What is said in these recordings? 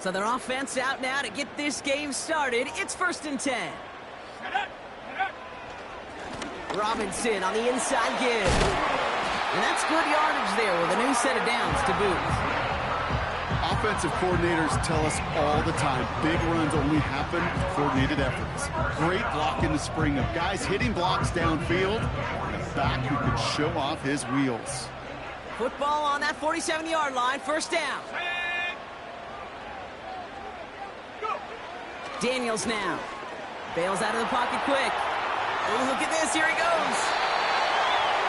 So their offense out now to get this game started. It's 1st and 10. Robinson on the inside give. And that's good yardage there with a new set of downs to boot. Offensive coordinators tell us all the time, big runs only happen with coordinated efforts. Great block in the spring of guys hitting blocks downfield, and a back who could show off his wheels. Football on that 47-yard line, 1st down. Daniels now. Bails out of the pocket quick. Oh, look at this, here he goes.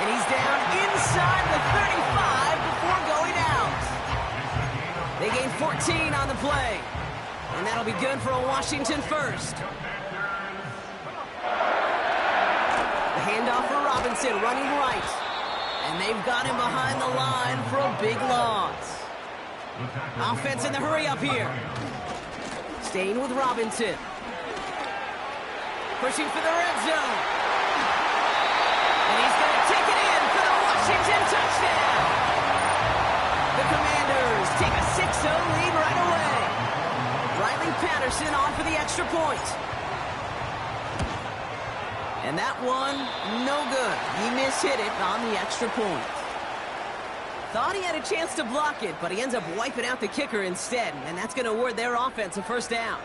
And he's down inside the 35 before going out. They gain 14 on the play. And that'll be good for a Washington first. The handoff for Robinson, running right. And they've got him behind the line for a big loss. Offense in the hurry up here. Staying with Robinson. Pushing for the red zone. And he's going to take it in for the Washington touchdown. The Commanders take a 6-0 lead right away. Riley Patterson on for the extra point. And that one, no good. He mishit it on the extra point. Thought he had a chance to block it, but he ends up wiping out the kicker instead. And that's going to award their offense a 1st down.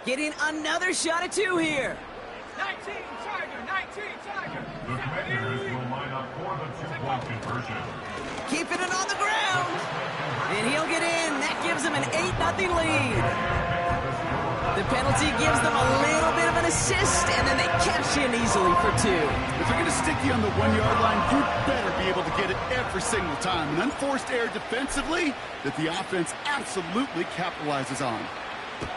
Getting another shot at 2 here. 19 Tiger, 19 Tiger. The Commanders will line up for the 2-point conversion. Keeping it on the ground. And he'll get in. That gives him an 8-0 lead. The penalty gives them a little bit of an assist, and then they cash in easily for 2. If they're going to stick you on the 1-yard line, you better be able to get it every single time. An unforced error defensively that the offense absolutely capitalizes on.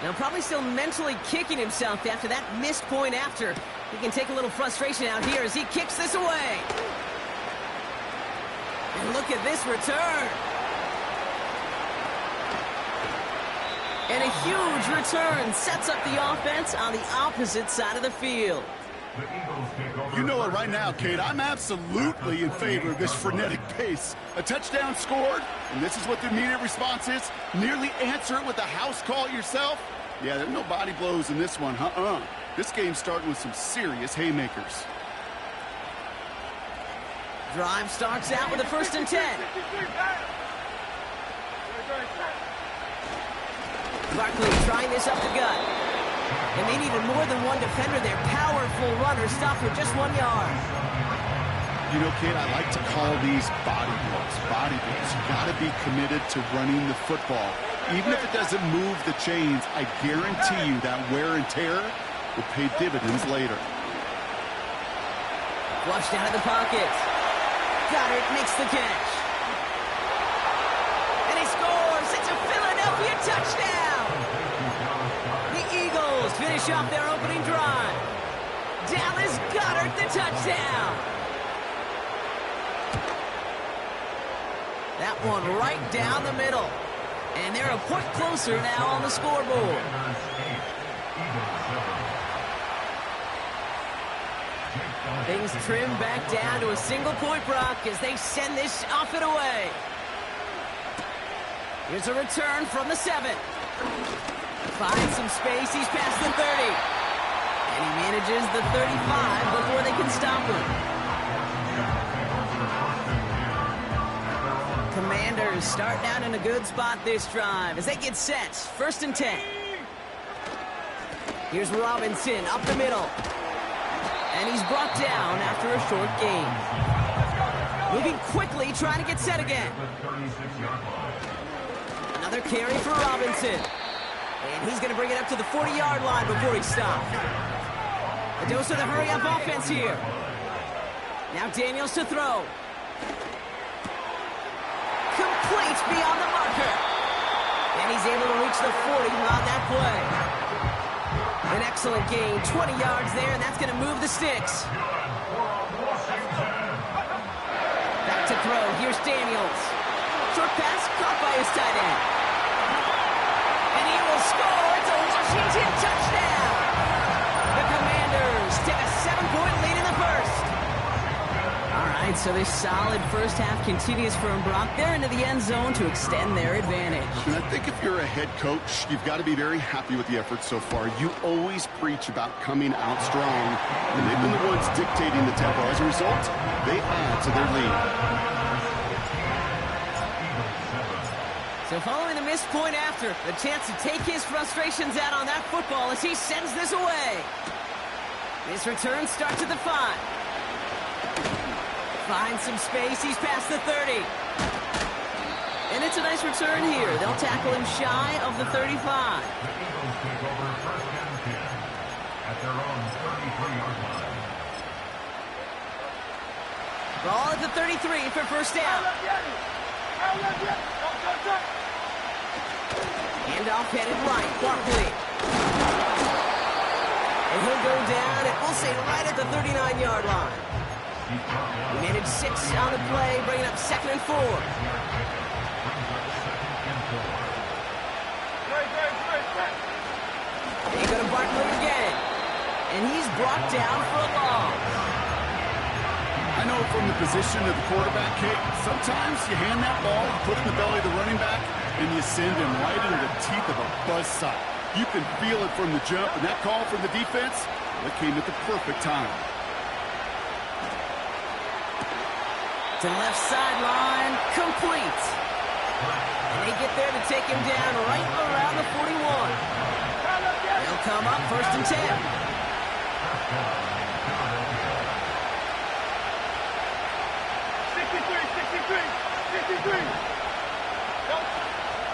Now probably still mentally kicking himself after that missed point after. He can take a little frustration out here as he kicks this away. And look at this return. And a huge return sets up the offense on the opposite side of the field. You know it right now, Kate. I'm absolutely in favor of this frenetic pace. A touchdown scored, and this is what the immediate response is. Nearly answer it with a house call yourself. Yeah, there's no body blows in this one. This game's starting with some serious haymakers. Drive starts out with a 1st and 10. Barkley trying this up the gut. And they needed more than one defender. Their powerful runner stopped for just 1 yard. You know, Kate, I like to call these body blows. Body blows. You got to be committed to running the football. Even if it doesn't move the chains, I guarantee you that wear and tear will pay dividends later. Flushed out of the pocket. Goddard makes the catch. And he scores. It's a Philadelphia touchdown. The Eagles finish off their opening drive. Dallas Goedert the touchdown. That one right down the middle. And they're a point closer now on the scoreboard. Things trim back down to a single-point Brock as they send this off and away. Here's a return from the 7. Finds some space. He's past the 30. And he manages the 35 before they can stop him. Commanders starting out in a good spot this drive as they get set. 1st and 10. Here's Robinson up the middle. And he's brought down after a short gain. Moving quickly, trying to get set again. Another carry for Robinson. And he's going to bring it up to the 40-yard line before he stops. A dose of the hurry-up offense here. Now Daniels to throw. Complete beyond the marker. And he's able to reach the 40 on that play. An excellent gain, 20 yards there, and that's going to move the sticks. Back to throw, here's Daniels. Short pass, caught by his tight end. And he will score, it's a Washington touchdown. The Commanders take a 7-point lead in the first. All right. right, so this solid first half continues from Brock. They're into the end zone to extend their advantage. And I think if you're a head coach, you've got to be very happy with the effort so far. You always preach about coming out strong, and they've been the ones dictating the tempo. As a result, they add to their lead. So following the missed point after, the chance to take his frustrations out on that football as he sends this away. This return starts at the 5. Finds some space, he's past the 30. And it's a nice return here. They'll tackle him shy of the 35. The Eagles take over first and 10 at their own 33-yard line. Ball at the 33 for first down. Handoff headed right, Barkley. And he'll go down, and we'll say right at the 39-yard line. He managed 6 on the play, bringing up 2nd and 4. They go to Barkley again. And he's brought down for a loss. I know from the position of the quarterback, Kate, sometimes you hand that ball, put it in the belly of the running back, and you send him right into the teeth of a buzzsaw. You can feel it from the jump, and that call from the defense, that came at the perfect time. To the left sideline, complete. And they get there to take him down right around the 41. They'll come up first and 10.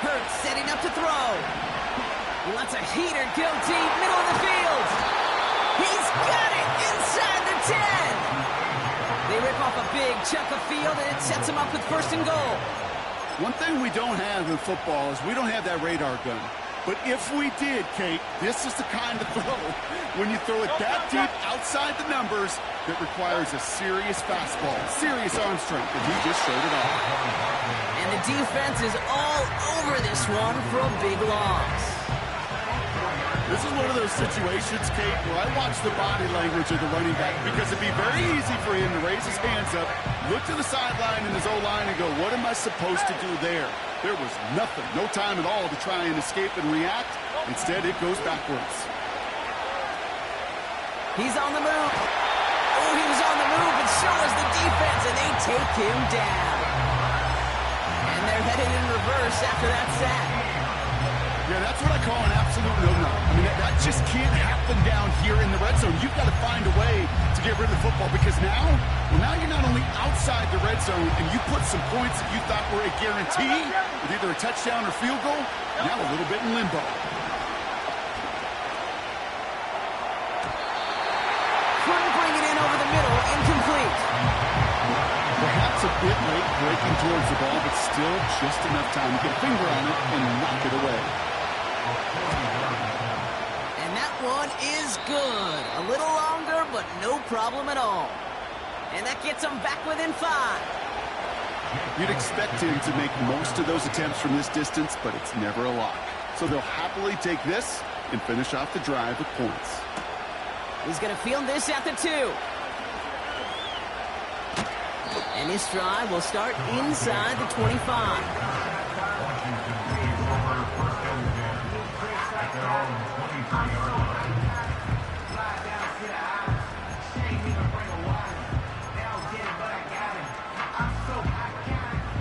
Hurts setting up to throw. He lets a heater go deep, middle of the field. He's got it inside the 10. They rip off a big chunk of field, and it sets him up with first and goal. One thing we don't have in football is we don't have that radar gun. But if we did, Kate, this is the kind of throw, when you throw it that deep outside the numbers, that requires a serious fastball, serious arm strength, and he just showed it off. And the defense is all over this one for a big loss. This is one of those situations, Kate, where I watch the body language of the running back, because it'd be very easy for him to raise his hands up, look to the sideline in his O-line and go, what am I supposed to do there? There was nothing, no time at all to try and escape and react. Instead, it goes backwards. He's on the move. Oh, he was on the move, and so was the defense, and they take him down. And they're headed in reverse after that sack. Yeah, that's what I call an absolute no-no. I mean, that just can't happen down here in the red zone. You've got to find a way to get rid of the football, because now you're not only outside the red zone and you put some points that you thought were a guarantee with either a touchdown or field goal, now a little bit in limbo. Couldn't bring it in over the middle, incomplete. Perhaps a bit late breaking towards the ball, but still just enough time to get a finger on it and knock it away. And that one is good. A little longer, but no problem at all. And that gets them back within 5. You'd expect him to make most of those attempts from this distance, but it's never a lock. So they'll happily take this and finish off the drive with points. He's going to field this at the 2. And this drive will start inside the 25.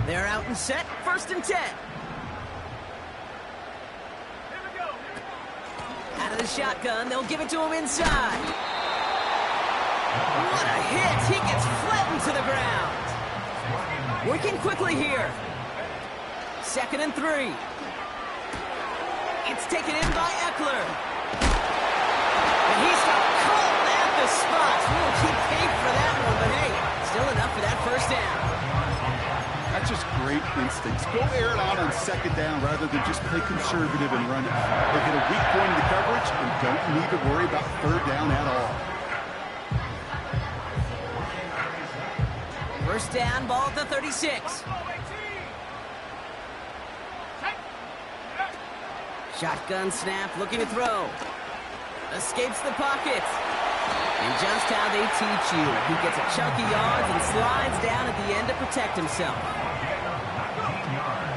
They're out and set, first and 10. Out of the shotgun, they'll give it to him inside. What a hit! He gets flattened to the ground. Working quickly here. 2nd and 3. It's taken in by Eckler. And he's got called at the spot. We'll keep paid for that one, but hey, still enough for that first down. That's just great instincts. Go air it out on 2nd down rather than just play conservative and run it. They hit a weak point in the coverage and don't need to worry about 3rd down at all. First down, ball at the 36. Shotgun snap, looking to throw. Escapes the pocket. And just how they teach you. He gets a chunk of yards and slides down at the end to protect himself.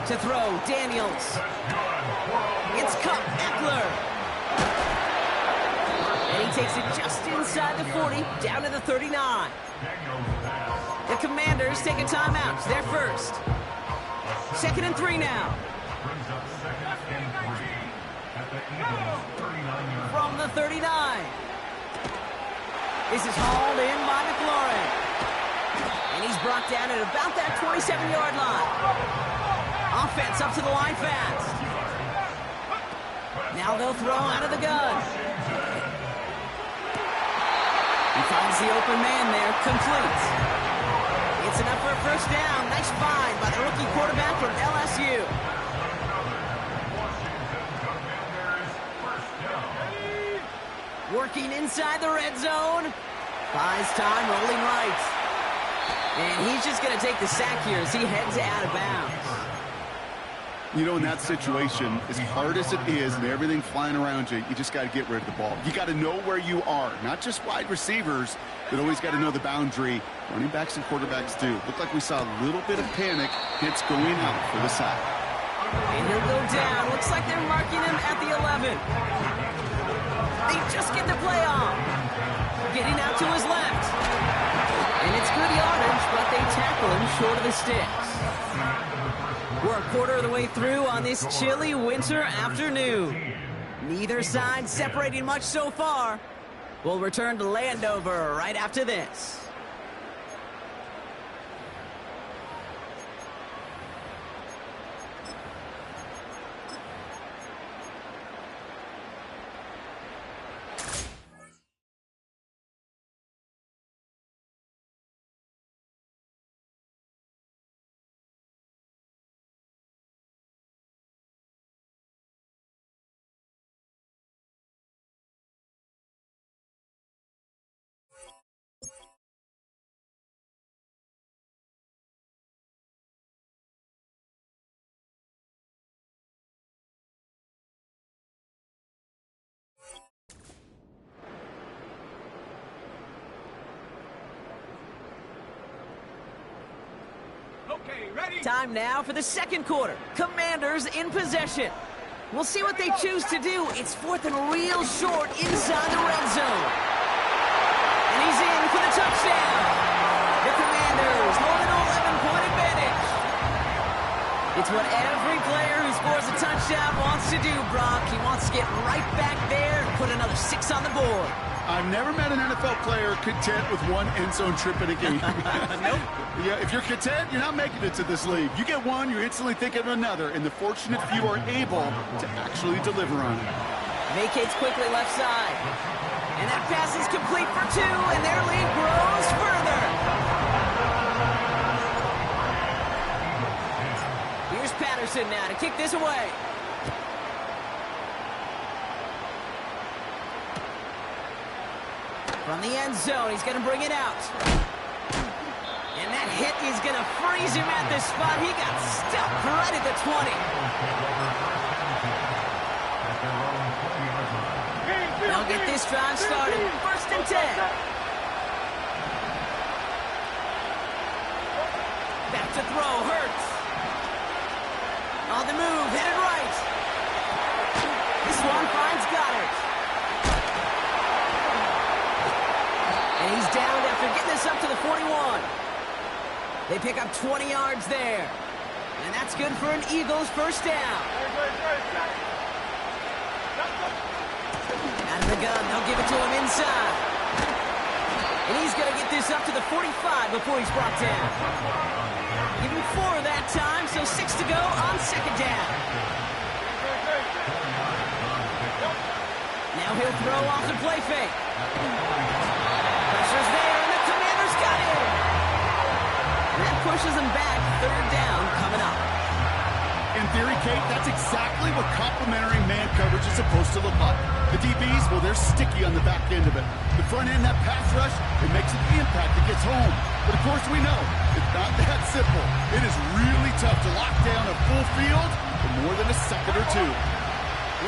To throw, Daniels. It's Kupp, Eckler. And he takes it just inside the 40, down to the 39. The Commanders take a timeout. They're first. 2nd and 3 now. From the 39. This is hauled in by McLaurin. And he's brought down at about that 27-yard line. Offense up to the line fast. Now they'll throw out of the gun. He finds the open man there, complete. It's enough for a first down. Nice find by the rookie quarterback from LSU. Working inside the red zone. Buys time, rolling right. And he's just going to take the sack here as he heads out of bounds. You know, in that situation, as hard as it is and everything flying around you, you just got to get rid of the ball. You got to know where you are. Not just wide receivers, but always got to know the boundary. Running backs and quarterbacks do. Looked like we saw a little bit of panic. Hits going out for the sack. And he'll go down. Looks like they're marking him at the 11. They just get the play off. Getting out to his left. And it's good yardage, but they tackle him short of the sticks. We're a quarter of the way through on this chilly winter afternoon. Neither side separating much so far. We'll return to Landover right after this. Okay, ready? Time now for the second quarter. Commanders in possession. We'll see what they choose to do. It's 4th and real short inside the red zone. And he's in for the touchdown. The Commanders hold an 11-point advantage. It's what every player who scores a touchdown wants to do, Brock. He wants to get right back there and put another 6 on the board. I've never met an NFL player content with one end zone trip in a game. Nope. Yeah, if you're content, you're not making it to this league. You get one, you're instantly thinking of another, and the fortunate few are able to actually deliver on it. Vacates quickly left side. And that pass is complete for 2, and their lead grows further. Here's Patterson now to kick this away. From the end zone, he's going to bring it out. And that hit is going to freeze him at this spot. He got stuck right at the 20. They'll get this drive started. 1st and 10. Back to throw, Hurts. On the move, headed right. This one finds Goddard. And he's down after getting this up to the 41. They pick up 20 yards there. And that's good for an Eagles first down. Out of the gun, they'll give it to him inside. And he's going to get this up to the 45 before he's brought down. Give him 4 that time, so 6 to go on 2nd down. Now he'll throw off the play fake. Pressure's there, and the Commanders got him. And that pushes him back. 3rd down coming up. In theory, Kate, that's exactly what complementary man coverage is supposed to look like. The DBs, well, they're sticky on the back end of it. The front end, that pass rush, it makes an impact. It gets home. But, of course, we know it's not that simple. It is really tough to lock down a full field for more than a second or 2.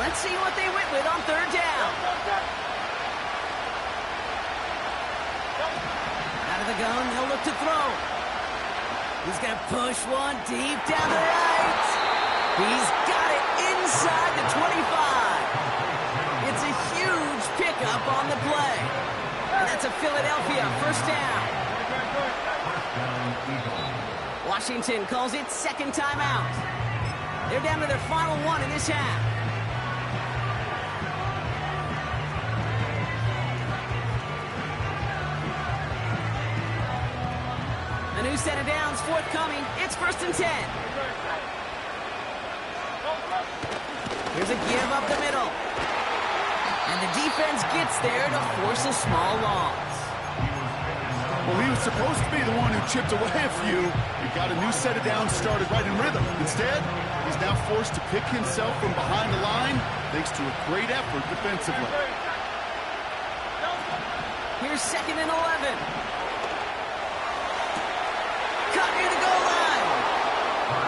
Let's see what they went with on 3rd down. Out of the gun, they'll look to throw. He's going to push one deep down the right. He's got it inside the 25. It's a huge pickup on the play. And that's a Philadelphia first down. Washington calls it second timeout. They're down to their final one in this half. A new set of downs forthcoming. It's 1st and 10. Here's a give up the middle. And the defense gets there to force a small loss. Well, he was supposed to be the one who chipped away a few. He got a new set of downs started right in rhythm. Instead, he's now forced to pick himself from behind the line thanks to a great effort defensively. Here's 2nd and 11. Cut near the goal line.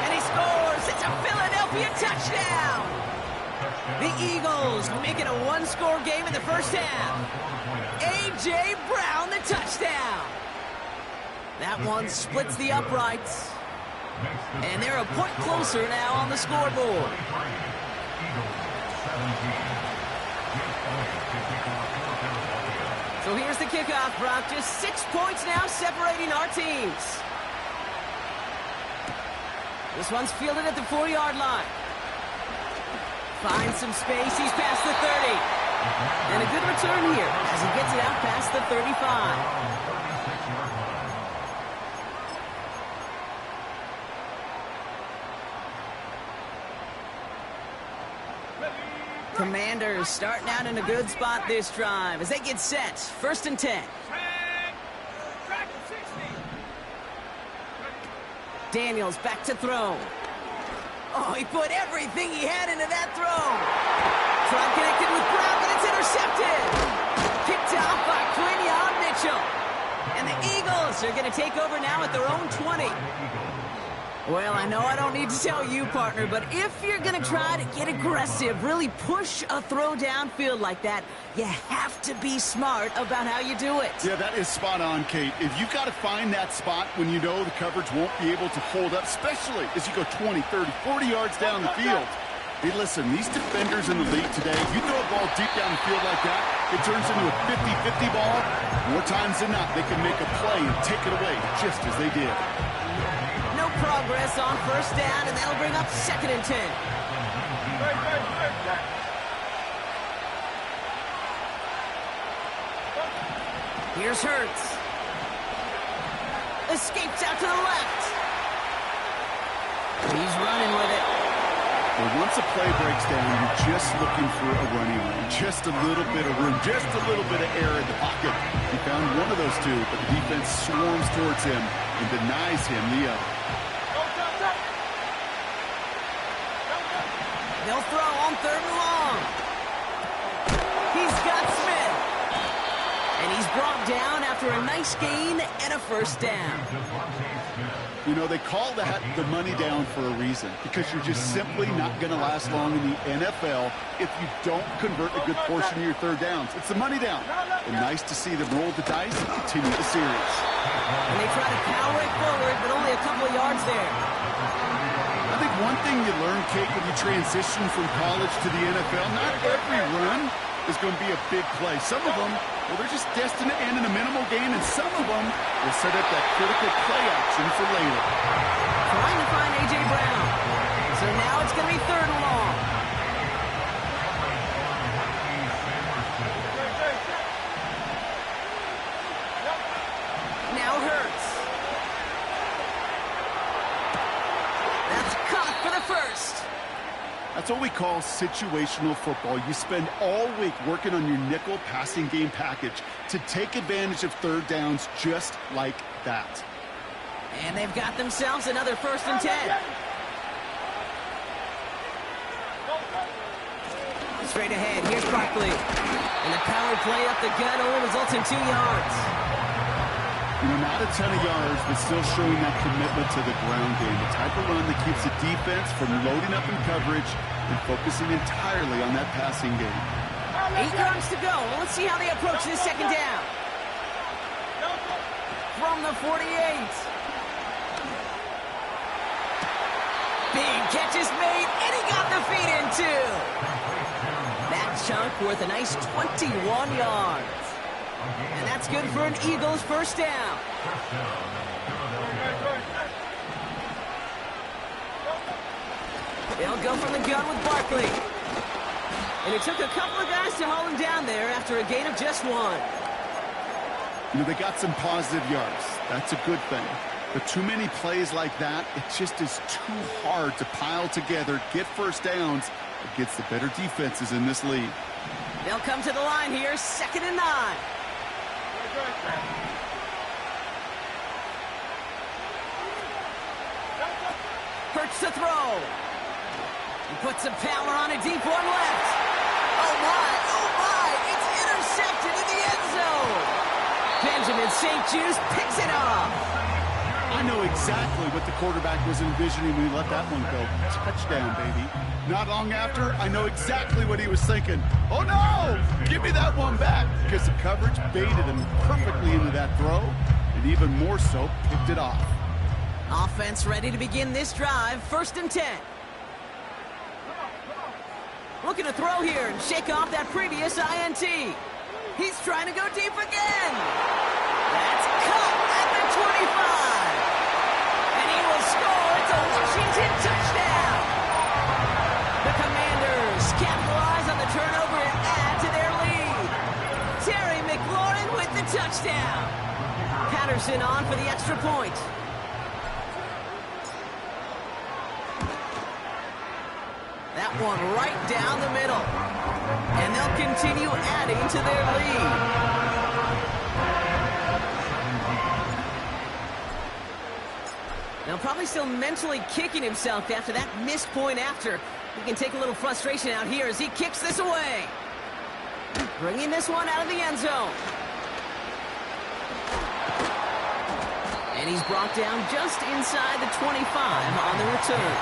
And he scores. It's a Philadelphia touchdown. The Eagles make it a one-score game in the first half. A.J. Brown, the touchdown. That one splits the uprights. And they're a point closer now on the scoreboard. So here's the kickoff, Brock. Just 6 points now separating our teams. This one's fielded at the 4-yard line. Finds some space. He's past the 30. And a good return here as he gets it out past the 35. Commanders starting out in a good spot this drive as they get set. 1st and 10. Daniels back to throw. Oh, he put everything he had into that throw. Try connected with Brown, but it's intercepted. Picked off by Quinion Mitchell. And the Eagles are going to take over now at their own 20. Well, I know I don't need to tell you, partner, but if you're going to try to get aggressive, really push a throw downfield like that, you have to be smart about how you do it. Yeah, that is spot on, Kate. If you've got to find that spot when you know the coverage won't be able to hold up, especially as you go 20, 30, 40 yards down the field. Hey, listen, these defenders in the league today, if you throw a ball deep down the field like that, it turns into a 50-50 ball. More times than not, they can make a play and take it away just as they did. No progress on 1st down, and that'll bring up 2nd and 10. Here's Hurts. Escapes out to the left. He's running with it. Well, once a play breaks down, you're just looking for a running lane. Just a little bit of room, just a little bit of air in the pocket. He found one of those two, but the defense swarms towards him and denies him the other. They'll throw on 3rd and long. He's got Smith. And he's brought down after a nice gain and a 1st down. You know, they call that the money down for a reason, because you're just simply not going to last long in the NFL if you don't convert a good portion of your 3rd downs. It's the money down. And nice to see them roll the dice and continue the series. And they try to power it forward, but only a couple of yards there. I think one thing you learn, Kate, when you transition from college to the NFL, not every run is going to be a big play. Some of them, well, they're just destined to end in a minimal gain, and some of them will set up that critical play action for later. Trying to find A.J. Brown. So now it's going to be 3rd and long. Now Hurts. That's caught for the 1st. That's what we call situational football. You spend all week working on your nickel passing game package to take advantage of 3rd downs just like that. And they've got themselves another 1st and 10. Straight ahead, here's Barkley. And the power play up the gut only results in 2 yards. You know, not a ton of yards, but still showing that commitment to the ground game. The type of run that keeps the defense from loading up in coverage and focusing entirely on that passing game. 8 yards to go. Well, let's see how they approach this 2nd down. from the 48. Big catch is made, and he got the feet in too. That chunk worth a nice 21 yards. And that's good for an Eagles first down. They'll go from the gun with Barkley. And it took a couple of guys to hold him down there after a gain of just 1. You know, they got some positive yards. That's a good thing. But too many plays like that, it just is too hard to pile together, get first downs against the better defenses in this league. They'll come to the line here, 2nd and 9. Hurts to throw. He puts some power on a deep one left. Oh my, it's intercepted in the end zone. Benjamin St-Juste picks it up. I know exactly what the quarterback was envisioning when he let that one go. Touchdown, baby. Not long after, I know exactly what he was thinking. Oh no! Give me that one back! Because the coverage baited him perfectly into that throw, and even more so, picked it off. Offense ready to begin this drive, 1st and 10. Looking to throw here and shake off that previous INT. He's trying to go deep again. That's caught at the 25. And he will score. It's a Washington touchdown. The Commanders capitalize on the turnover and add to their lead. Terry McLaurin with the touchdown. Patterson on for the extra point. That one right down the middle. And they'll continue adding to their lead. Now probably still mentally kicking himself after that missed point after. He can take a little frustration out here as he kicks this away. Bringing this one out of the end zone. And he's brought down just inside the 25 on the return.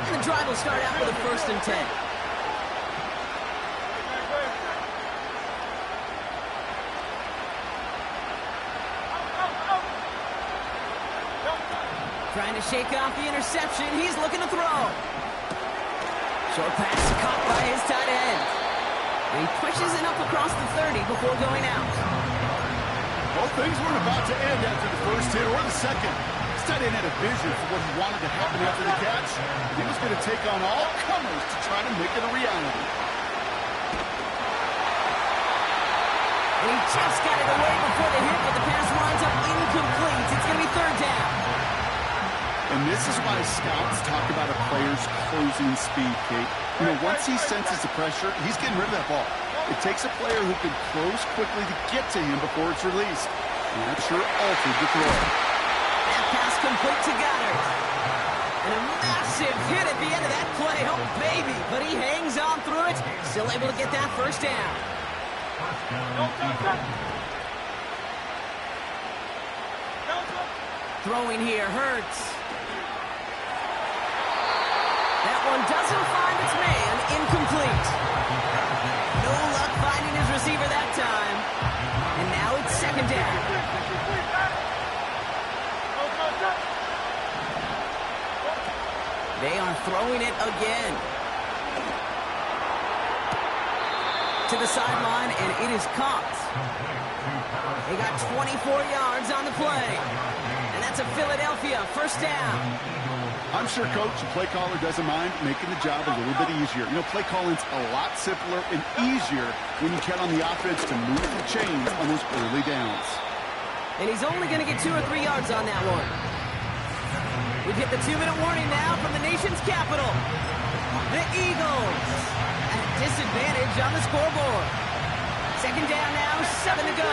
And the drive will start out with a 1st and 10. Trying to shake off the interception. He's looking to throw. Short pass caught by his tight end. And he pushes it up across the 30 before going out. Well, things weren't about to end after the first hit or the second. This tight end had a vision for what he wanted to happen after the catch. He was going to take on all comers to try to make it a reality. And he just got it away before the hit, but the pass winds up incomplete. It's going to be 3rd down. And this is why scouts talk about a player's closing speed, Kate. You know, once he senses the pressure, he's getting rid of that ball. It takes a player who can close quickly to get to him before it's released. And that sure altered the throw. That pass complete to Goddard. And a massive hit at the end of that play. Oh, baby. But he hangs on through it. Still able to get that 1st down. Throwing here hurts. That one doesn't find its man. Incomplete. No luck finding his receiver that time. And now it's 2nd down. They are throwing it again. To the sideline, and it is caught. They got 24 yards on the play. And that's a Philadelphia 1st down. I'm sure Coach, the play caller, doesn't mind making the job a little bit easier. You know, play calling's a lot simpler and easier when you count on the offense to move the chains on those early downs. And he's only going to get 2 or 3 yards on that one. We get the 2-minute warning now from the nation's capital. The Eagles at disadvantage on the scoreboard. 2nd down now, 7 to go.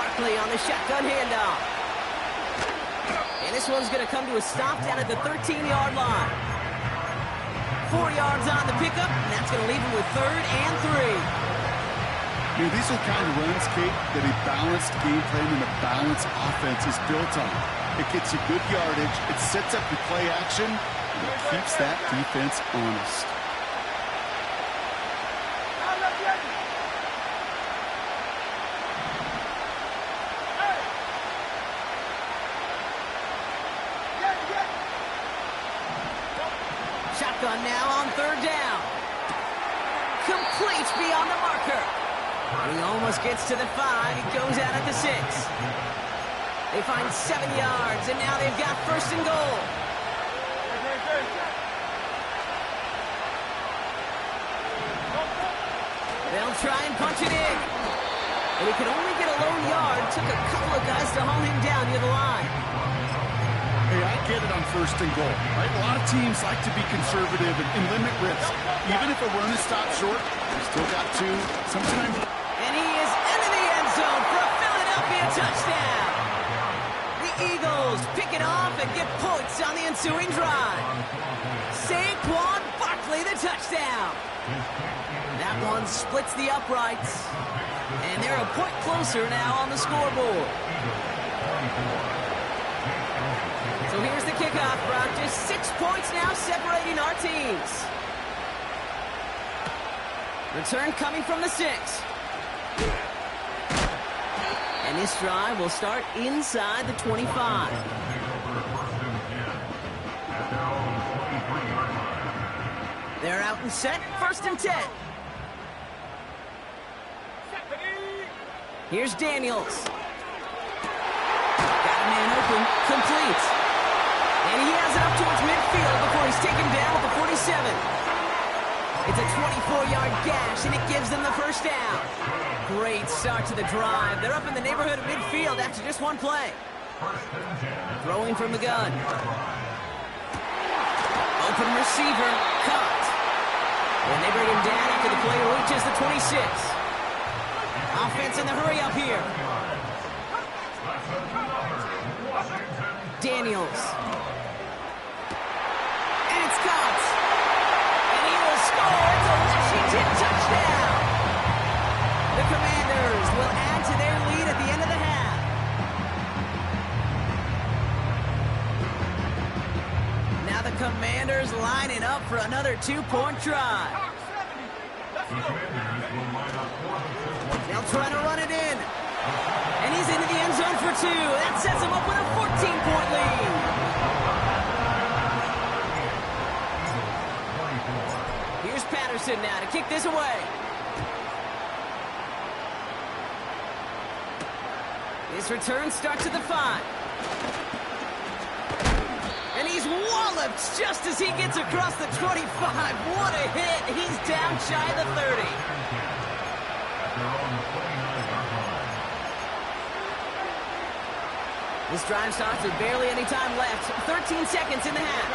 Barkley on the shotgun handoff. And this one's going to come to a stop down at the 13-yard line. 4 yards on the pickup, and that's going to leave him with 3rd and 3. You know, these are the kind of runs, Kate, that a balanced game plan and a balanced offense is built on. It gets you good yardage, it sets up your play action, and Keeps that defense honest. Shotgun now on third down. Complete beyond the marker. He almost gets to the 5. He goes out at the 6. They find 7 yards, and now they've got first and goal. They'll try and punch it in. But he could only get a lone yard. Took a couple of guys to haul him down near the line. Hey, I get it on first and goal, right? A lot of teams like to be conservative and limit risk. Even if a run is stopped short, they still got 2. Sometimes... And he is into the end zone for a Philadelphia touchdown. The Eagles pick it off and get points on the ensuing drive. Saquon Barkley, the touchdown. That one splits the uprights. And they're a point closer now on the scoreboard. So here's the kickoff, Brock. Just 6 points now separating our teams. Return coming from the 6. And this drive will start inside the 25. They're out and set, first and 10. Here's Daniels. Got a man open, complete. And he has it up towards midfield before he's taken down at the 47. It's a 24-yard gash, and it gives them the first down. Great start to the drive. They're up in the neighborhood of midfield after just one play. Throwing from the gun. Open receiver, caught. And they bring him down after the play reaches the 26. Offense in the hurry up here. Daniels. And it's caught. And he will score. It's a Washington touchdown. The Commanders will add to their lead at the end of the half. Now the Commanders lining up for another 2-point try. They'll try to run it in. And he's into the end zone for 2. That sets him up with a 14-point lead. Here's Patterson now to kick this away. His return starts at the 5. And he's walloped just as he gets across the 25. What a hit. He's down shy of the 30. This drive starts with barely any time left. 13 seconds in the half.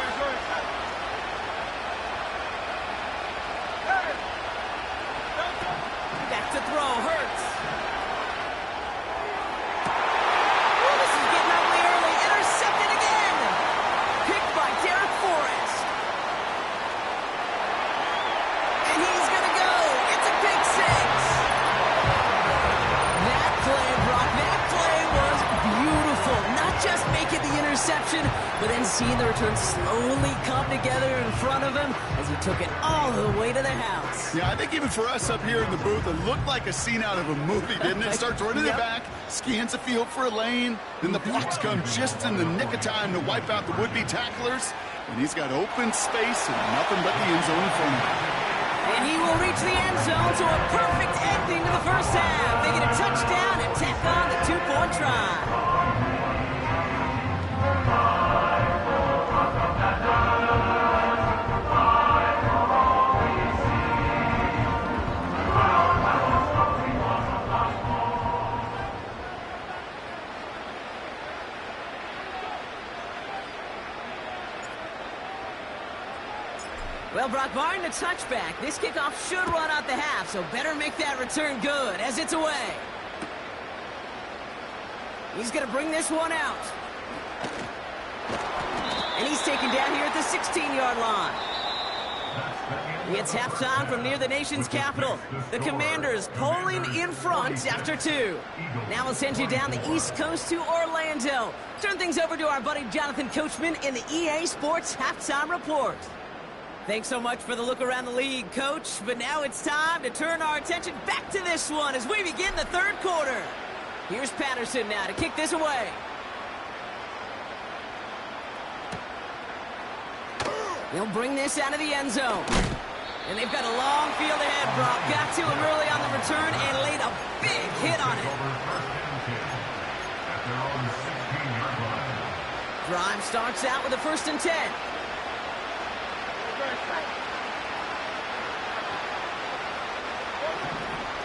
Back to throw. Hurts. Oh, this is getting ugly early. Intercepted again. Picked by Derek Forrest. And he's going to go. It's a big 6. That play, Brock, that play was beautiful. Not just making the interception, but then seeing the return slowly come together in front of him as he took it all the way to the house. Yeah, I think even for us up here in the booth, it looked like a scene out of a movie, didn't it? Starts running it back, scans the field for a lane, then the blocks come just in the nick of time to wipe out the would-be tacklers, and he's got open space and nothing but the end zone in front of him. And he will reach the end zone, so a perfect ending to the first half. They get a touchdown and tack on the 2-point try. Well, Brock, barring the touchback, this kickoff should run out the half, so better make that return good as it's away. He's going to bring this one out. And he's taken down here at the 16-yard line. It's halftime from near the nation's capital. The Commanders pulling in front after 2. Now we'll send you down the East Coast to Orlando. Turn things over to our buddy Jonathan Coachman in the EA Sports Halftime Report. Thanks so much for the look around the league, Coach. But now it's time to turn our attention back to this one as we begin the third quarter. Here's Patterson now to kick this away. He'll bring this out of the end zone. And they've got a long field ahead, Brock. Got to him early on the return and laid a big hit on it. Drive starts out with a 1st and 10.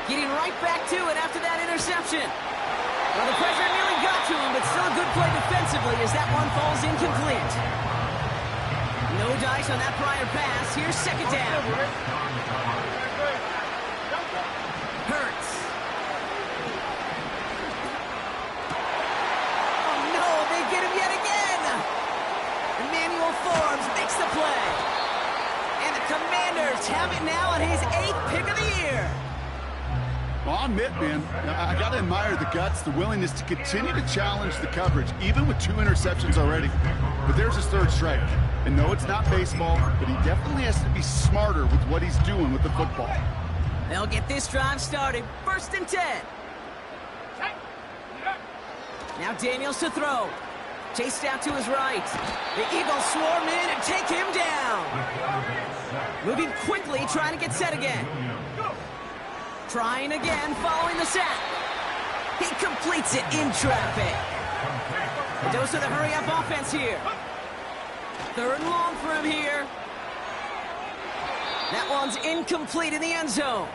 Getting right back to it after that interception. Well, the pressure nearly got to him, but still a good play defensively as that one falls incomplete. No dice on that prior pass. Here's 2nd down. Hurts. Oh, no, they get him yet again. Emmanuel Forbes makes the play. And the Commanders have it now on his 8th pick of the year. Well, I'll admit, man, I got to admire the guts, the willingness to continue to challenge the coverage, even with 2 interceptions already. But there's his 3rd strike. And no, it's not baseball, but he definitely has to be smarter with what he's doing with the football. They'll get this drive started. 1st and 10. Now Daniels to throw. Chased out to his right. The Eagles swarm in and take him down. Moving quickly, trying to get set again. Trying again, following the sack. He completes it in traffic. A dose of the hurry-up offense here. 3rd and long for him here. That one's incomplete in the end zone.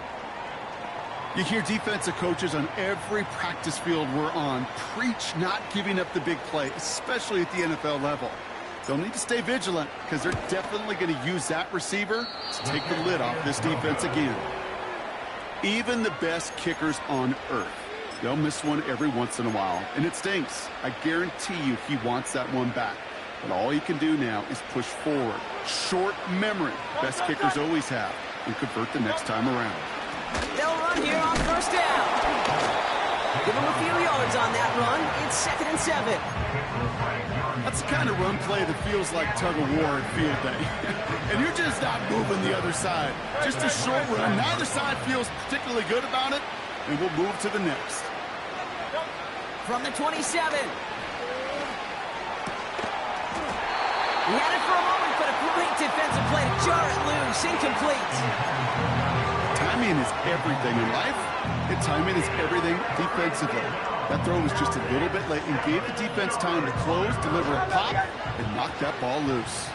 You hear defensive coaches on every practice field we're on preach not giving up the big play, especially at the NFL level. They'll need to stay vigilant because they're definitely going to use that receiver to take the lid off this defense again. Even the best kickers on earth, they'll miss one every once in a while, and it stinks. I guarantee you he wants that one back. But all he can do now is push forward. Short memory, best kickers always have, and convert the next time around. They'll run here on 1st down. Give him a few yards on that run. It's 2nd and 7. That's the kind of run play that feels like tug-of-war at field day. And you're just not moving the other side. Just a short run. Neither side feels particularly good about it, and we'll move to the next. From the 27. He had it for a moment, but a great defensive play to jar it loose. Incomplete. Timing is everything in life, and timing is everything defensively. That throw was just a little bit late and gave the defense time to close, deliver a pop, and knock that ball loose.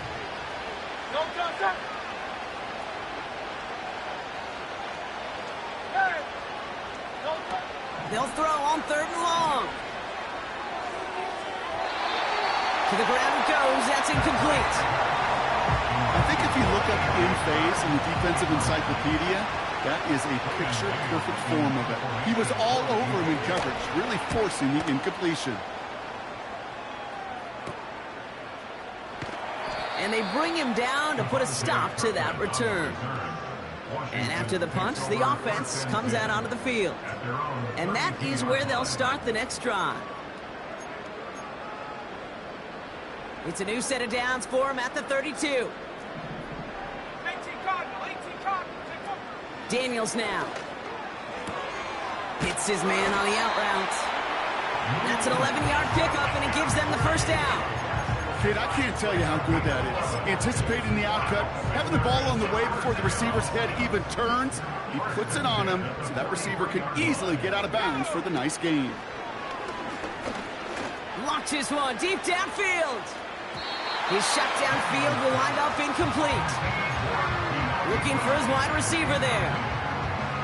They'll throw on 3rd and long. To the ground it goes. That's incomplete. I think if you look up in phase in the defensive encyclopedia, that is a picture-perfect form of it. He was all over him in coverage, really forcing the incompletion. And they bring him down to put a stop to that return. And after the punch, the offense comes out onto the field. And that is where they'll start the next drive. It's a new set of downs for him at the 32. 18 Cardinal. Daniels now. Hits his man on the out route. That's an 11-yard pickup, and it gives them the 1st down. Kid, I can't tell you how good that is. Anticipating the outcut, having the ball on the way before the receiver's head even turns, he puts it on him so that receiver can easily get out of bounds for the nice gain. Launches one deep downfield. His shot downfield will wind up incomplete. Looking for his wide receiver there.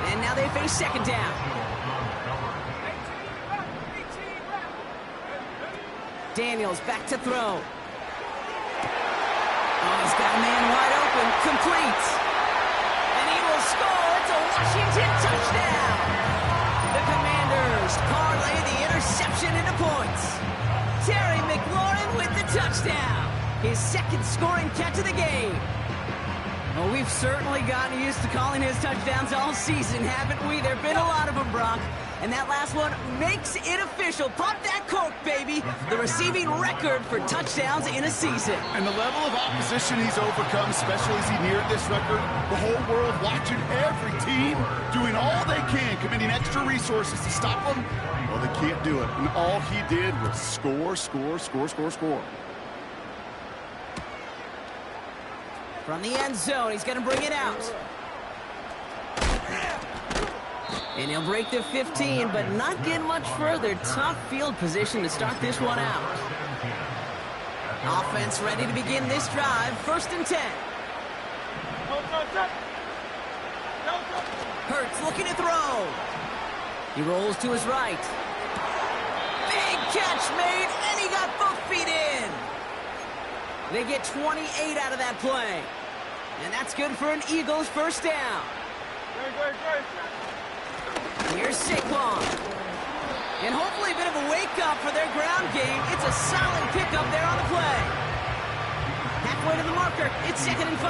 And now they face 2nd down. Daniels back to throw. Oh, he's got a man wide open. Complete. And he will score. It's a Washington touchdown. The Commanders parlay the interception into points. Terry McLaurin with the touchdown. His 2nd scoring catch of the game. Well, we've certainly gotten used to calling his touchdowns all season, haven't we? There have been a lot of them, Brock. And that last one makes it official. Pop that cork, baby. The receiving record for touchdowns in a season. And the level of opposition he's overcome, especially as he neared this record, the whole world watching, every team doing all they can, committing extra resources to stop him. Well, they can't do it. And all he did was score, score, score, score, score. From the end zone, he's going to bring it out. And he'll break the 15, but not get much further. Tough field position to start this one out. Offense ready to begin this drive. 1st and 10. Hurts looking to throw. He rolls to his right. Big catch made, and he got both feet in. They get 28 out of that play. And that's good for an Eagles 1st down. Here's Saquon. And hopefully a bit of a wake-up for their ground game. It's a solid pickup there on the play. Halfway to the marker. It's 2nd and 5.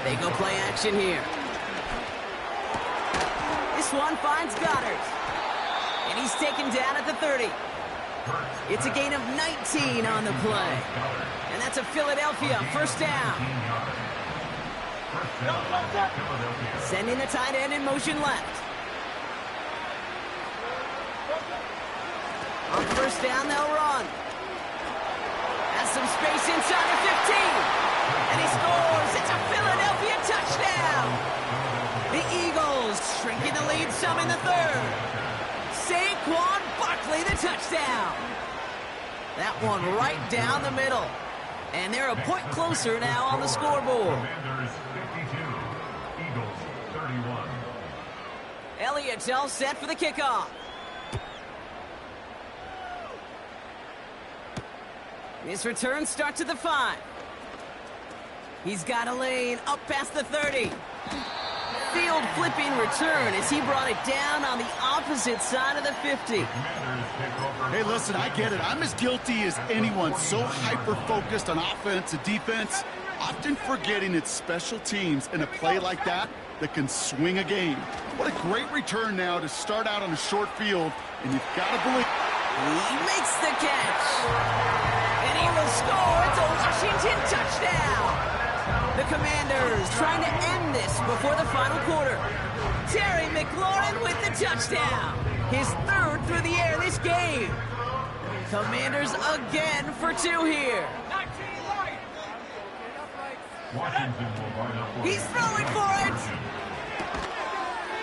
They go play action here. This one finds Goddard. And he's taken down at the 30. It's a gain of 19 on the play. And that's a Philadelphia 1st down. Sending the tight end in motion left. On 1st down, they'll run. Has some space inside the 15. And he scores. It's a Philadelphia touchdown. The Eagles shrinking the lead some in the 3rd. Saquon Barkley, the touchdown. That one right down the middle. And they're a point closer now on the scoreboard. Commanders 52, Eagles 31. Elliott's all set for the kickoff. His return starts at the 5. He's got a lane up past the 30. Field flipping return as he brought it down on the opposite side of the 50. Hey, listen, I get it. I'm as guilty as anyone. So hyper-focused on offense and defense, often forgetting it's special teams in a play like that can swing a game. What a great return now to start out on a short field, and you've got to believe. He makes the catch. And he will score. It's a Washington touchdown. The Commanders trying to end this before the final quarter. Terry McLaurin with the touchdown. His 3rd through the air this game. Commanders again for 2 here. He's throwing for it.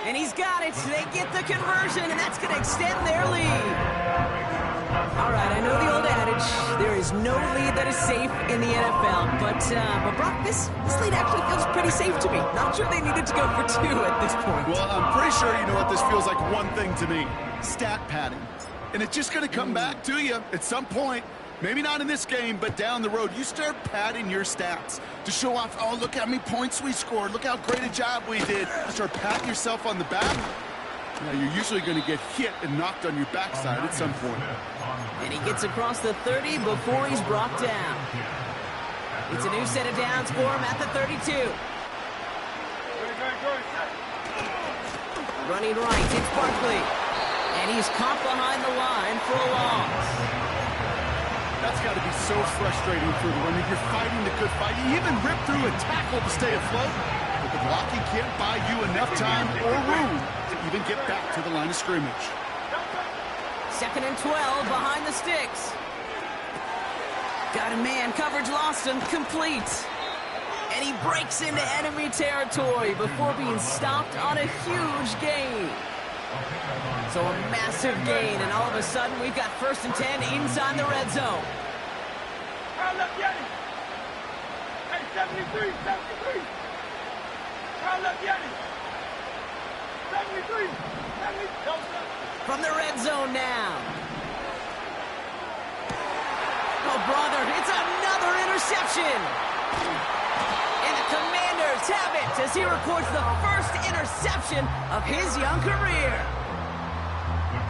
And he's got it. They get the conversion, and that's going to extend their lead. All right, I know the old adage, there is no lead that is safe in the NFL, but Brock, this lead actually feels pretty safe to me. Not sure they needed to go for 2 at this point. Well, I'm pretty sure you know what this feels like one thing to me. Stat padding. And it's just going to come back to you at some point. Maybe not in this game, but down the road. You start padding your stats to show off, oh, look how many points we scored. Look how great a job we did. Start patting yourself on the back. Now, you're usually going to get hit and knocked on your backside at some point. And he gets across the 30 before he's brought down. It's a new set of downs for him at the 32. Running right, it's Barkley. And he's caught behind the line for a loss. That's got to be so frustrating for the runner. You're fighting the good fight. You even rip through a tackle to stay afloat. But the blocking can't buy you enough time or room to even get back to the line of scrimmage. 2nd and 12 behind the sticks. Got a man, coverage lost him, complete. And he breaks into enemy territory before being stopped on a huge gain. So a massive gain, and all of a sudden we've got 1st and 10 inside the red zone. Hey, 73, 73. Look, 73, 73. From the red zone now. Oh, brother, it's another interception. And the Commanders have it as he records the 1st interception of his young career.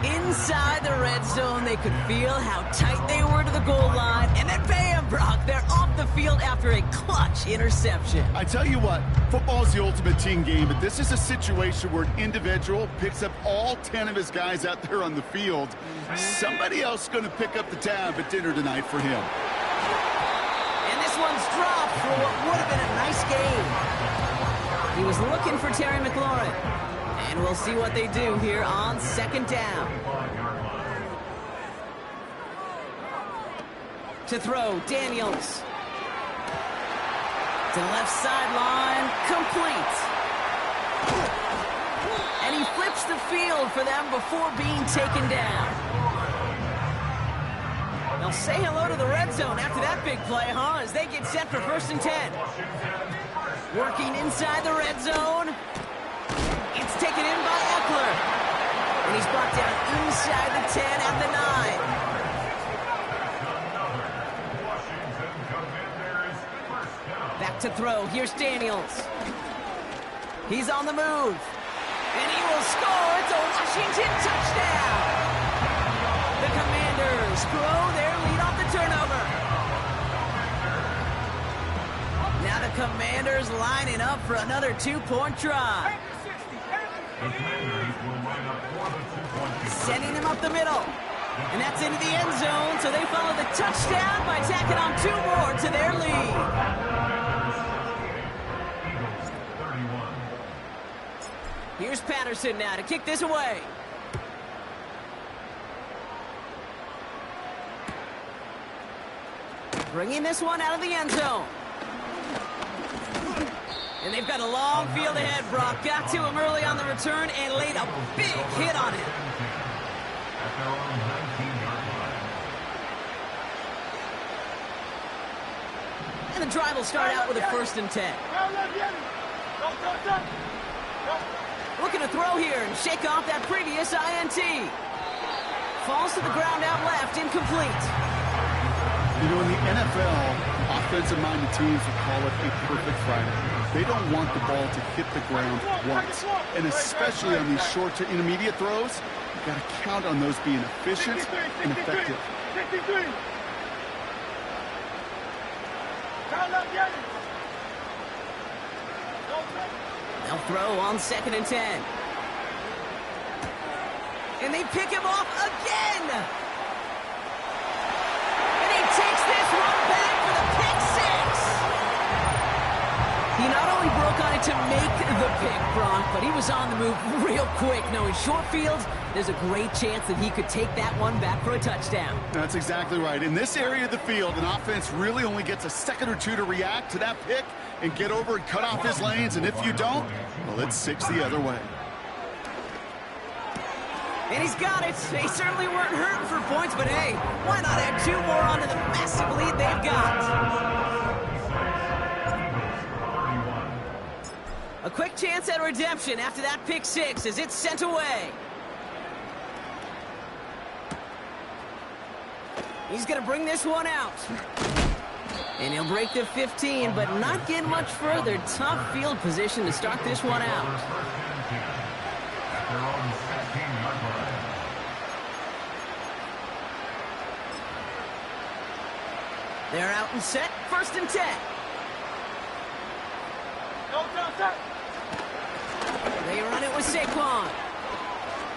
Inside the red zone, they could feel how tight they were to the goal line. And then bam, Brock, they're off up the field after a clutch interception. I tell you what, football is the ultimate team game, but this is a situation where an individual picks up all 10 of his guys out there on the field. Somebody else is going to pick up the tab at dinner tonight for him. And this one's dropped for what would have been a nice game. He was looking for Terry McLaurin. And we'll see what they do here on second down. To throw, Daniels. To the left sideline, complete. And he flips the field for them before being taken down. They'll say hello to the red zone after that big play, huh? As they get set for 1st and 10. Working inside the red zone. It's taken in by Eckler. And he's brought down inside the 10 at the 9. Back to throw. Here's Daniels. He's on the move. And he will score. It's a Washington touchdown. The Commanders grow their lead off the turnover. Now the Commanders lining up for another 2-point try. Sending him up the middle. And that's into the end zone, so they follow the touchdown by tacking on 2 more to their lead. Here's Patterson now to kick this away. Bringing this one out of the end zone. And they've got a long field ahead. Brock got to him early on the return and laid a big hit on him. And the drive will start out with a 1st and 10. Looking to throw here and shake off that previous INT. Falls to the ground out left, incomplete. You know, in the NFL, offensive-minded teams will call it a perfect Friday. They don't want the ball to hit the ground once. And especially on these short to intermediate throws, you've got to count on those being efficient and effective. They'll throw on 2nd and 10. And they pick him off again. And he takes this one back for the pick 6. He not only broke on it to make the pick, Brock, but he was on the move real quick. Knowing short fields, there's a great chance that he could take that one back for a touchdown. That's exactly right. In this area of the field, an offense really only gets a second or two to react to that pick and get over and cut off his lanes. And if you don't, well, it's 6 the other way. And he's got it. They certainly weren't hurting for points, but hey, why not add 2 more onto the massive lead they've got? A quick chance at redemption after that pick 6 as it's sent away. He's going to bring this one out. And he'll break the 15, but not get much further. Tough field position to start this one out. They're out and set. 1st and 10. They run it with Saquon.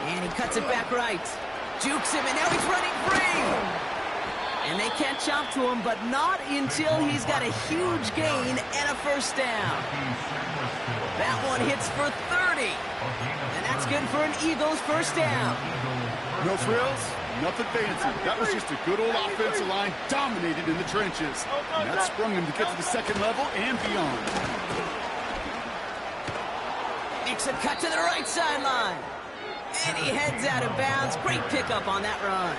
And he cuts it back right. Jukes him, and now he's running free. And they catch up to him, but not until he's got a huge gain and a 1st down. That one hits for 30. And that's good for an Eagles 1st down. No frills, nothing fancy. That was just a good old offensive line dominated in the trenches. And that sprung him to get to the 2nd level and beyond. Makes a cut to the right sideline. And he heads out of bounds. Great pickup on that run.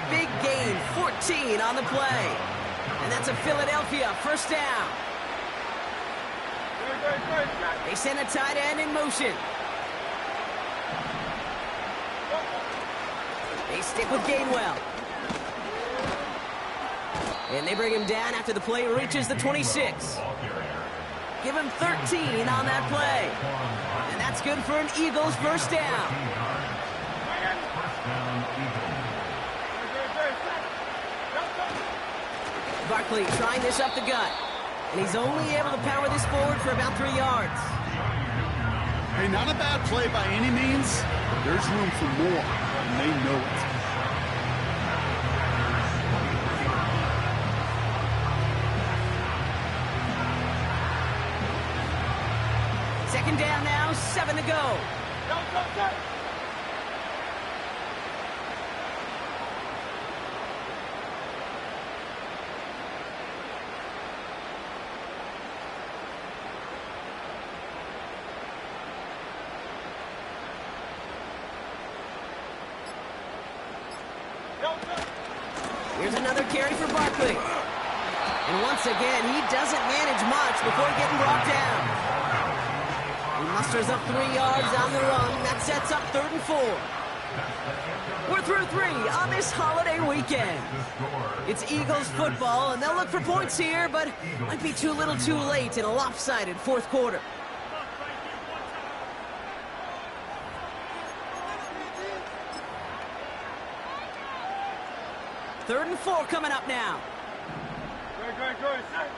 Big gain, 14 on the play. And that's a Philadelphia 1st down. They send a tight end in motion. They stick with Gainwell. And they bring him down after the play reaches the 26. Give him 13 on that play. And that's good for an Eagles 1st down. Barkley trying this up the gut. And he's only able to power this forward for about 3 yards. Hey, not a bad play by any means, but there's room for more, and they know it. Second down now, 7 to go. Go. Here's another carry for Barkley. And once again, he doesn't manage much before getting brought down. He musters up 3 yards on the run. That sets up 3rd and 4. We're through 3 on this holiday weekend. It's Eagles football, and they'll look for points here, but might be too little too late in a lopsided 4th quarter. Third and 4 coming up now. Good. Set.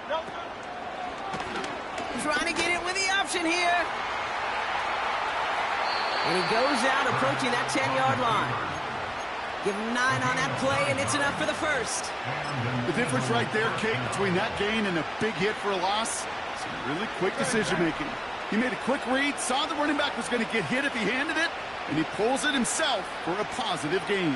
Go. Trying to get it with the option here. And he goes out approaching that 10-yard line. Give him 9 on that play, and it's enough for the first. The difference right there, Kate, between that gain and a big hit for a loss, some really quick decision-making. He made a quick read, saw the running back was going to get hit if he handed it, and he pulls it himself for a positive gain.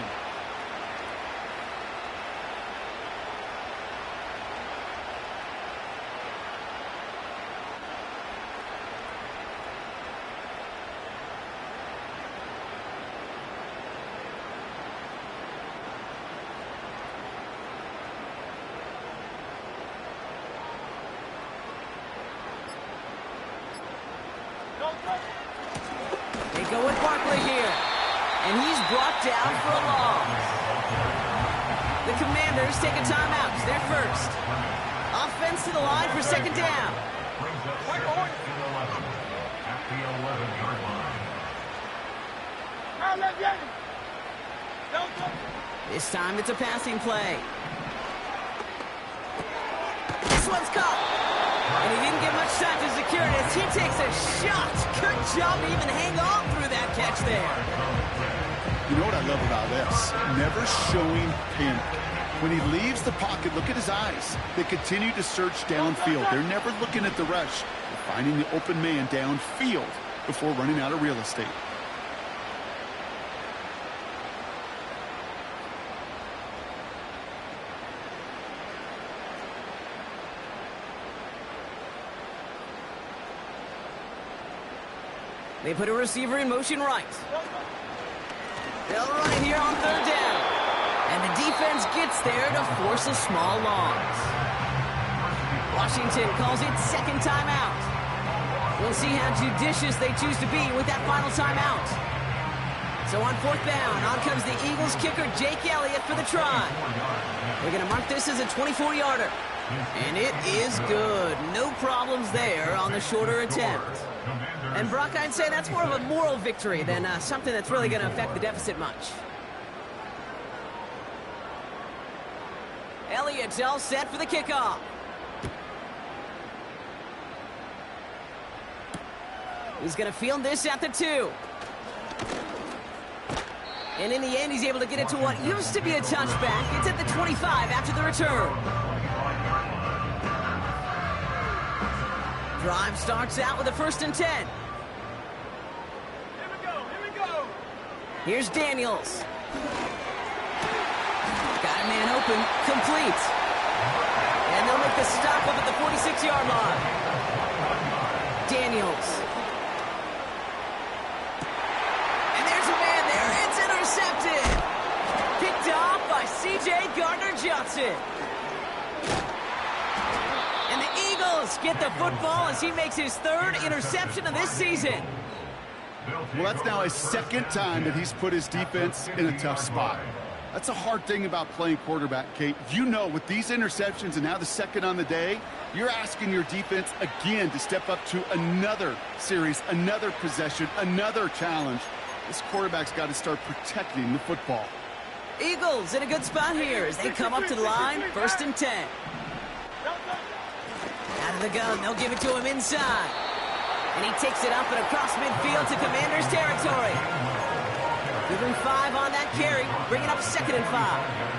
They go with Barkley here. And he's brought down for a loss. The Commanders take a timeout. It's their first. Offense to the line for second down. At the 11-yard line. This time it's a passing play. This one's caught. And he didn't get much time to secure it as he takes a shot. Good job to even hang on through that catch there. You know what I love about this? Never showing panic. When he leaves the pocket, look at his eyes. They continue to search downfield. They're never looking at the rush. They're finding the open man downfield before running out of real estate. They put a receiver in motion right. They'll run it here on third down. And the defense gets there to force a small loss. Washington calls it second timeout. We'll see how judicious they choose to be with that final timeout. So on fourth down, on comes the Eagles kicker, Jake Elliott, for the try. They're going to mark this as a 24-yarder. And it is good. No problems there on the shorter attempt. And Brock, I'd say that's more of a moral victory than something that's really going to affect the deficit much. Elliott's all set for the kickoff. He's going to field this at the 2. And in the end, he's able to get it to what used to be a touchback. It's at the 25 after the return. Drive starts out with a 1st and 10. Here we go. Here's Daniels. Got a man open, complete. And they'll make the stop up at the 46-yard line. Daniels. And there's a man there. It's intercepted. Picked off by C.J. Gardner-Johnson. And the Eagles get the football as he makes his 3rd interception of this season. Well, that's now his 2nd time that he's put his defense in a tough spot. That's a hard thing about playing quarterback, Kate. You know, with these interceptions and now the 2nd on the day, you're asking your defense again to step up to another series, another possession, another challenge. This quarterback's got to start protecting the football. Eagles in a good spot here as they come up to the line. 1st and 10. Out of the gun, they'll give it to him inside. And he takes it up and across midfield to Commanders territory. Give him 5 on that carry. Bring it up 2nd and 5.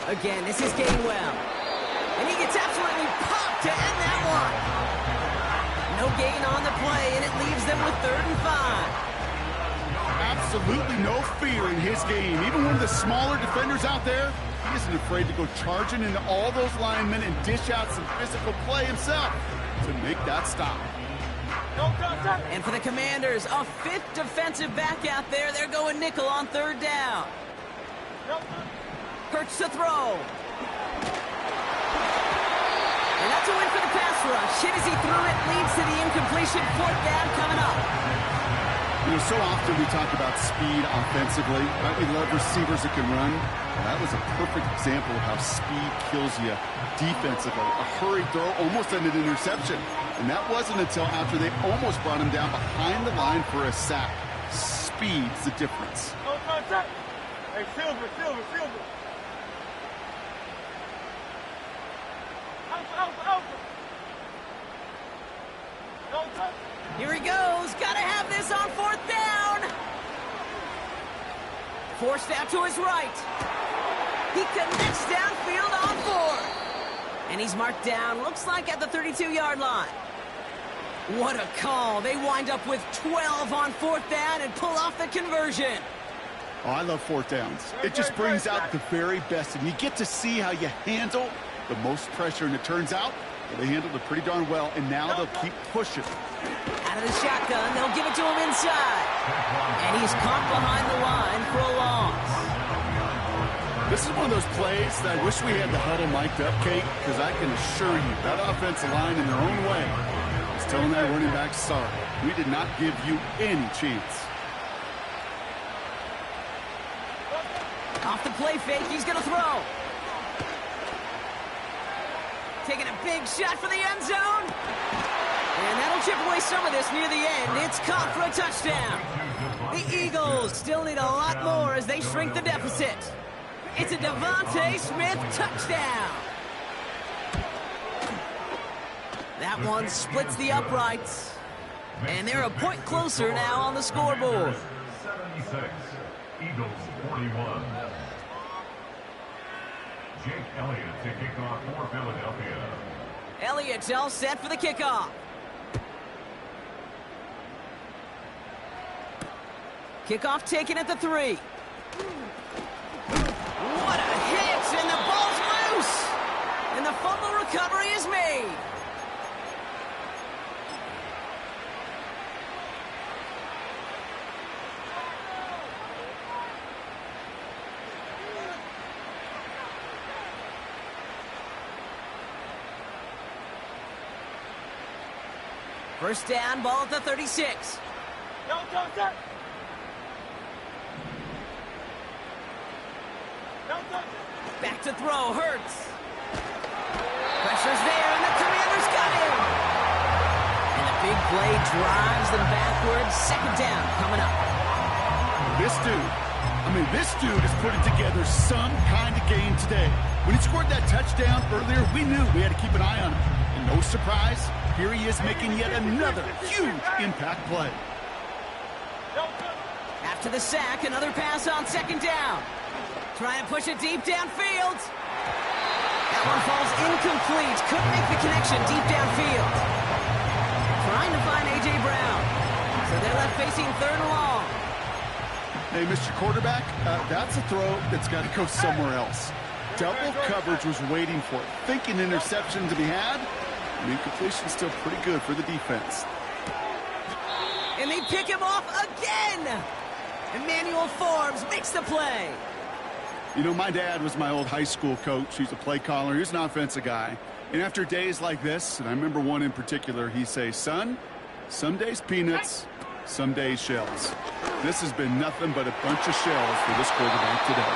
Again, this is Gainwell. And he gets absolutely popped to end that one. No gain on the play, and it leaves them with 3rd and 5. Absolutely no fear in his game. Even one of the smaller defenders out there, he isn't afraid to go charging into all those linemen and dish out some physical play himself to make that stop. And for the Commanders, a 5th defensive back out there. They're going nickel on 3rd down. Hurts to throw. And that's a win for the pass rush. Hit as he threw it, leads to the incompletion. 4th down coming up. You know, so often we talk about speed offensively, right? We love receivers that can run. That was a perfect example of how speed kills you defensively. A hurried throw almost ended an interception. And that wasn't until after they almost brought him down behind the line for a sack. Speed's the difference. Hey, Silver. Here he goes. Gotta have this on 4th down. Forced out to his right. He connects downfield on 4. And he's marked down, looks like at the 32-yard line. What a call. They wind up with 12 on 4th down and pull off the conversion. Oh, I love 4th downs. It just brings out the very best, and you get to see how you handle the most pressure, and it turns out they handled it pretty darn well, and now they'll keep pushing. Out of the shotgun, they'll give it to him inside. And he's caught behind the line for a loss. This is one of those plays that I wish we had the huddle mic'd up, Kate, because I can assure you that offensive line in their own way is telling that running back, sorry, we did not give you any chance. Off the play fake, he's going to throw. Taking a big shot for the end zone. And that'll chip away some of this near the end. It's caught for a touchdown. The Eagles still need a lot more as they shrink the deficit. It's a Devontae Smith touchdown. That one splits the uprights. And they're a point closer now on the scoreboard. 76, Eagles 41. Jake Elliott to kick off for Philadelphia. Elliott's all set for the kickoff. Kickoff taken at the 3. What a hit, and the ball's loose. And the fumble recovery is made. First down, ball at the 36. Back to throw, Hurts. Pressure's there, and the Commanders got him. And the big play drives them backwards. 2nd down coming up. This dude is putting together some kind of game today. When he scored that touchdown earlier, we knew we had to keep an eye on him. And no surprise, here he is making yet another huge impact play. After the sack, another pass on 2nd down. Trying to push it deep downfield. That one falls incomplete. Couldn't make the connection deep downfield. Trying to find A.J. Brown. So they're left facing 3rd and long. Hey, Mr. Quarterback, that's a throw that's got to go somewhere else. Double coverage was waiting for it. Thinking interception to be had. And incompletion's still pretty good for the defense. And they pick him off again. Emmanuel Forbes makes the play. You know, my dad was my old high school coach. He's a play caller. He's an offensive guy. And after days like this, and I remember one in particular, he'd say, son, some days peanuts, some days shells. This has been nothing but a bunch of shells for this quarterback today.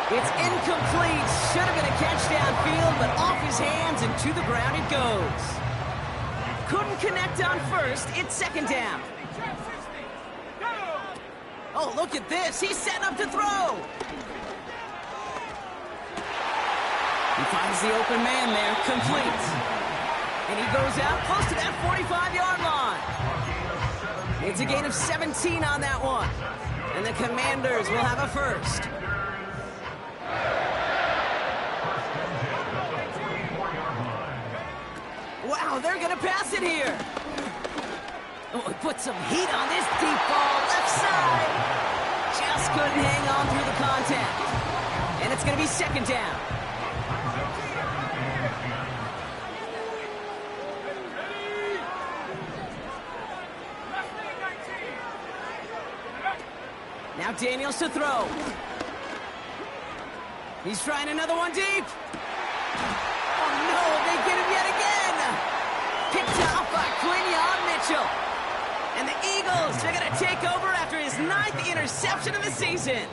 It's incomplete. Should have been a catch downfield, but off his hands and to the ground it goes. Couldn't connect on first. It's second down. Oh, look at this. He's setting up to throw. He finds the open man there, complete. And he goes out close to that 45-yard line. It's a gain of 17 on that one. And the Commanders will have a first. Wow, they're going to pass it here. Oh, put some heat on this deep ball, left side. Just couldn't hang on through the contact. And it's going to be second down. Now Daniels to throw. He's trying another one deep. Oh no, they get him yet again. Picked off by Quinyon Mitchell. And the Eagles are going to take over after his 9th interception of the season.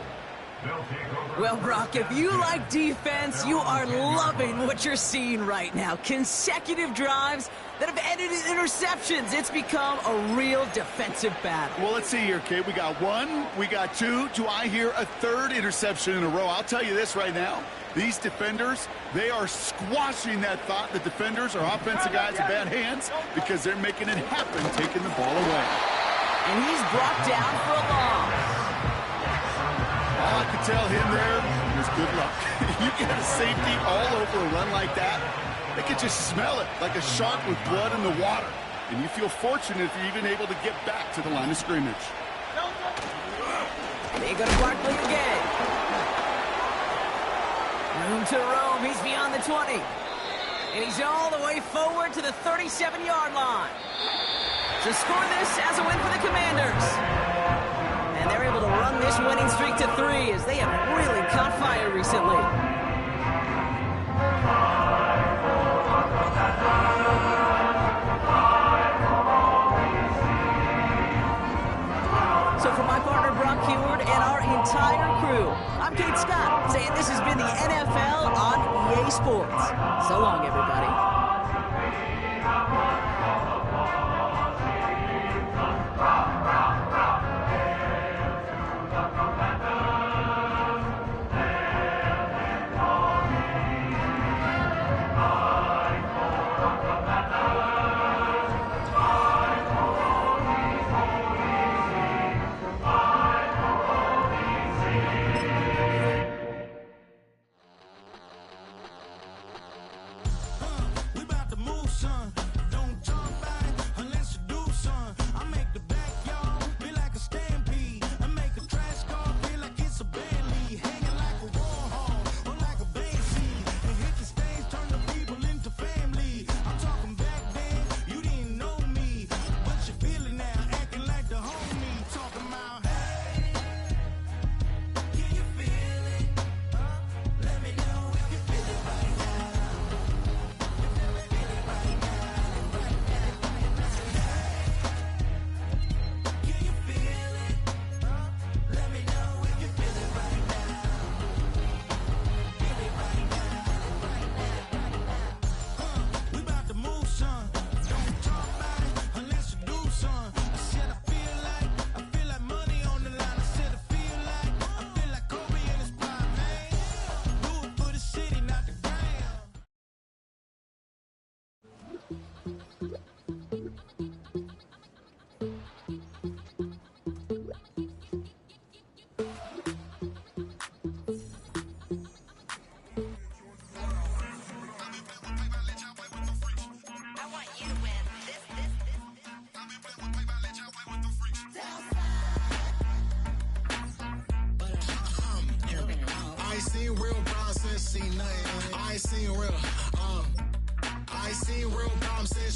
Well, Brock, if you like defense, you are loving what you're seeing right now. Consecutive drives that have ended in interceptions. It's become a real defensive battle. Well, let's see here, Kate. We got 1, we got 2. Do I hear a 3rd interception in a row? I'll tell you this right now. These defenders, they are squashing that thought. The defenders are offensive guys in bad hands because they're making it happen, taking the ball away. And he's brought down for a loss. All I could tell him there was good luck. You get a safety all over a run like that, they could just smell it like a shark with blood in the water. And you feel fortunate if you're even able to get back to the line of scrimmage. They go to Barkley again. Room to roam. He's beyond the 20. And he's all the way forward to the 37-yard line. To score this as a win for the Commanders. And they're able to run this winning streak to 3 as they have really caught fire recently. So for my partner Brock Huard and our entire crew, I'm Kate Scott saying this has been the NFL on EA Sports. So long, everybody.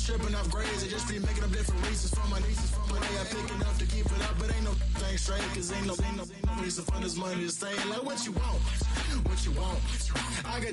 Tripping off grades, I just be making up different reasons for my nieces. For my day, I pick enough to keep it up, but ain't no thing straight, cause ain't no reason for this money to stay. Like, what you want? What you want? I got